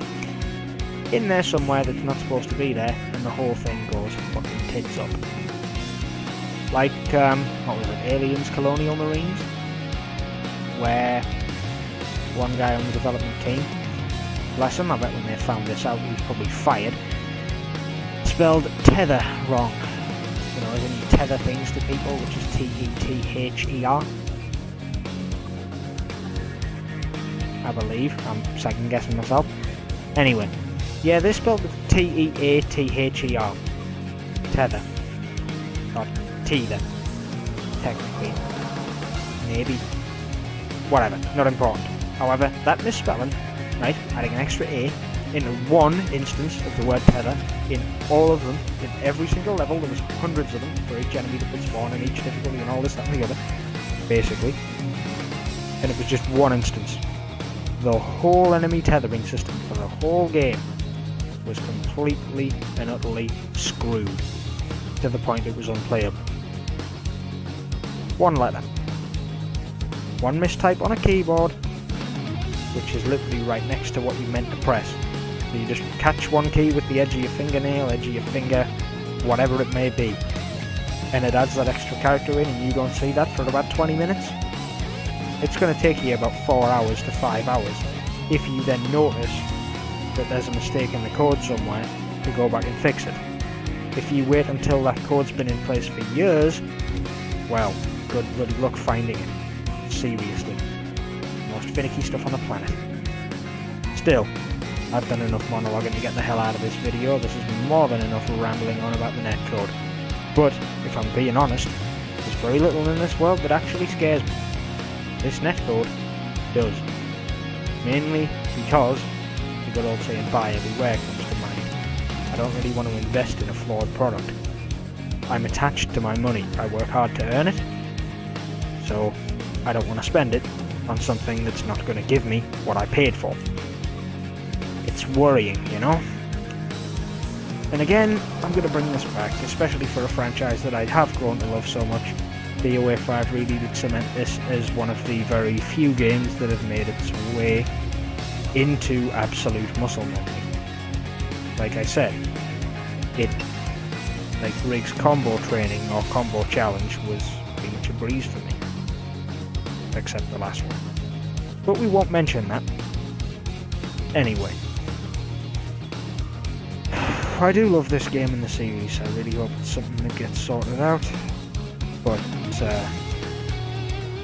in there somewhere that's not supposed to be there, and the whole thing goes fucking tits up. Like, what was it, Aliens Colonial Marines? Where one guy on the development team, bless him, I bet when they found this out he was probably fired, spelled tether wrong. You know, as in you tether things to people, which is T-E-T-H-E-R. I believe. I'm second guessing myself. Anyway, yeah, they spelled it T-E-A-T-H-E-R. Tether. Not tether. Technically. Maybe. Whatever. Not important. However, that misspelling, right, adding an extra A in one instance of the word tether, in all of them, in every single level, there was hundreds of them for each enemy that would spawn and each difficulty and all this, that and the other, basically. And it was just one instance. The whole enemy tethering system for the whole game was completely and utterly screwed, to the point it was unplayable. One letter. One mistype on a keyboard, which is literally right next to what you meant to press. So you just catch one key with the edge of your fingernail, edge of your finger, whatever it may be, and it adds that extra character in, and you don't see that for about 20 minutes. It's going to take you about 4 hours to 5 hours if you then notice that there's a mistake in the code somewhere to go back and fix it. If you wait until that code's been in place for years, well, good bloody luck finding it. Seriously. Most finicky stuff on the planet. Still, I've done enough monologuing to get the hell out of this video. This is more than enough rambling on about the netcode. But, if I'm being honest, there's very little in this world that actually scares me. This netcode does. Mainly because the good old saying buy everywhere comes to mind. I don't really want to invest in a flawed product. I'm attached to my money. I work hard to earn it. So I don't want to spend it on something that's not going to give me what I paid for. It's worrying, you know? And again, I'm going to bring this back, especially for a franchise that I have grown to love so much. BOA 5 really did cement this as one of the very few games that have made its way into absolute muscle memory. Like I said, it, like Rig's combo training or combo challenge, was pretty much a breeze for me. Except the last one. But we won't mention that. Anyway. I do love this game in the series. I really hope it's something that gets sorted out. But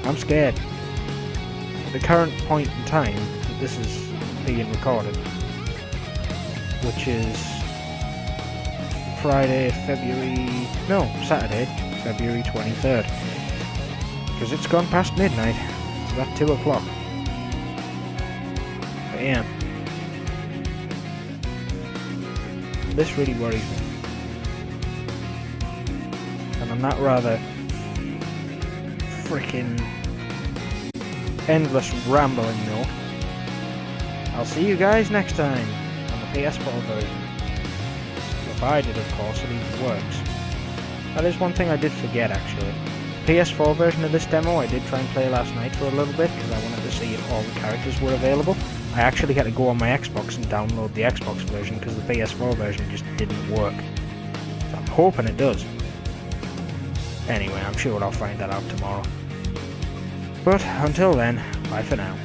I'm scared. At the current point in time that this is being recorded, which is Saturday, February 23rd. Because it's gone past midnight. It's about 2 o'clock. But yeah. This really worries me. And on that rather freaking endless rambling note, I'll see you guys next time on the PS4 version. Provided, of course, it even works. That is one thing I did forget, actually. PS4 version of this demo I did try and play last night for a little bit because I wanted to see if all the characters were available. I actually had to go on my Xbox and download the Xbox version because the PS4 version just didn't work. So I'm hoping it does. Anyway, I'm sure I'll find that out tomorrow. But until then, bye for now.